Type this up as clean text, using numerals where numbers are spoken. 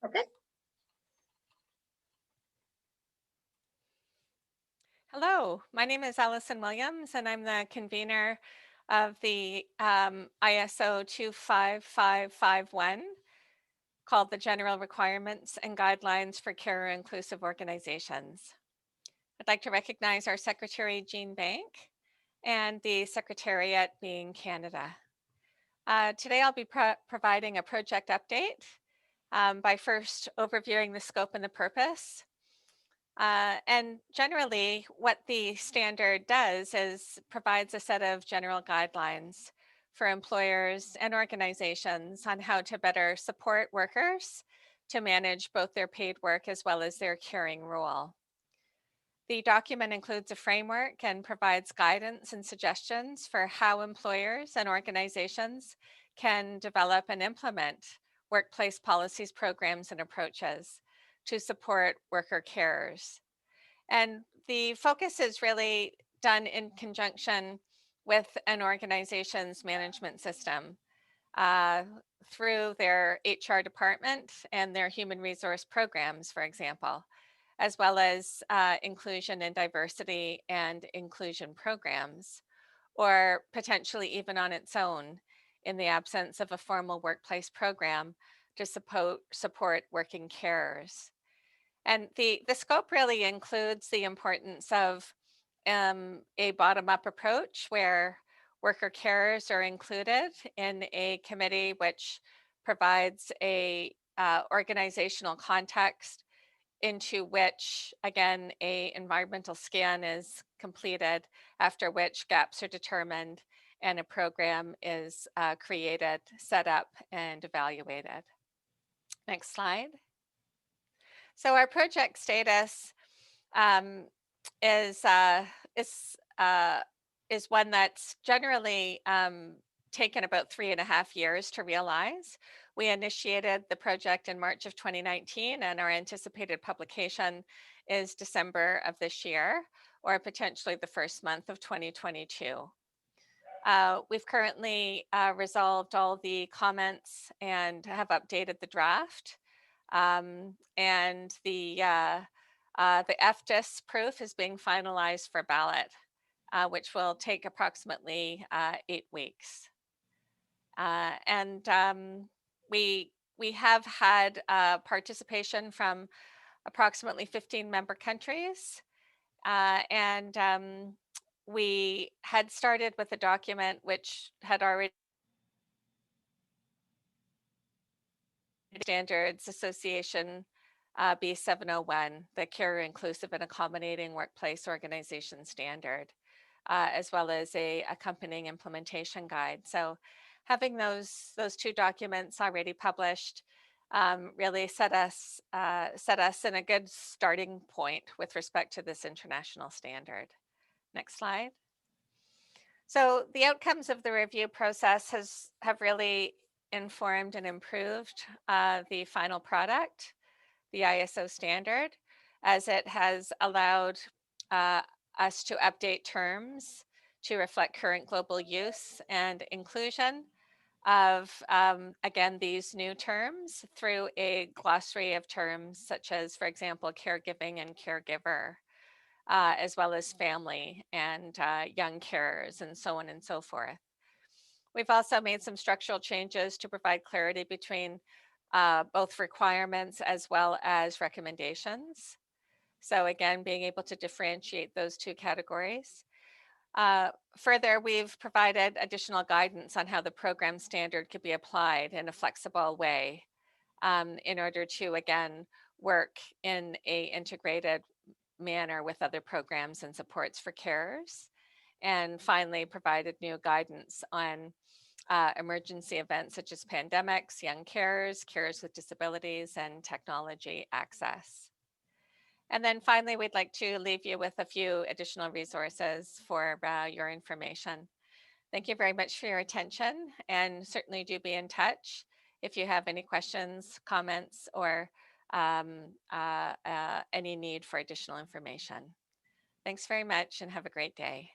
Okay. Hello, my name is Allison Williams, and I'm the convener of the ISO 25551, called the General Requirements and Guidelines for Carer Inclusive Organizations. I'd like to recognize our Secretary, Jean Bank, and the Secretariat being Canada. Today I'll be providing a project update by first overviewing the scope and the purpose. And generally, what the standard does is provides a set of general guidelines for employers and organizations on how to better support workers to manage both their paid work as well as their caring role. The document includes a framework and provides guidance and suggestions for how employers and organizations can develop and implement workplace policies, programs, and approaches to support worker carers. And the focus is really done in conjunction with an organization's management system uh, through their HR department and their human resource programs, for example, as well as inclusion and diversity and inclusion programs, or potentially even on its own in the absence of a formal workplace program to support working carers. And the scope really includes the importance of a bottom-up approach where worker carers are included in a committee which provides a organizational context into which, again, a environmental scan is completed, after which gaps are determined and a program is created, set up, and evaluated. Next slide. So our project status um, is uh, is uh, is one that's generally taken about 3.5 years to realize. We initiated the project in March of 2019, and our anticipated publication is December of this year, or potentially the first month of 2022. We've currently resolved all the comments and have updated the draft. And the FDIS proof is being finalized for ballot, which will take approximately 8 weeks. And we have had participation from approximately 15 member countries, and we had started with a document which had already Standards Association B701, the Carer Inclusive and Accommodating Workplace Organization Standard, as well as a accompanying implementation guide. So having those two documents already published really set us in a good starting point with respect to this international standard. Next slide. So the outcomes of the review process have really informed and improved the final product, the ISO standard, as it has allowed uh, us to update terms to reflect current global use and inclusion of, again, these new terms through a glossary of terms such as, for example, caregiving and caregiver, as well as family and young carers, and so on and so forth. We've also made some structural changes to provide clarity between both requirements as well as recommendations. So again, being able to differentiate those two categories. Further, we've provided additional guidance on how the program standard could be applied in a flexible way in order to, again, work in a integrated manner with other programs and supports for carers. And finally, provided new guidance on emergency events such as pandemics, young carers, carers with disabilities, and technology access. And then finally, we'd like to leave you with a few additional resources for your information. Thank you very much for your attention, and certainly do be in touch if you have any questions, comments, or any need for additional information. Thanks very much and have a great day.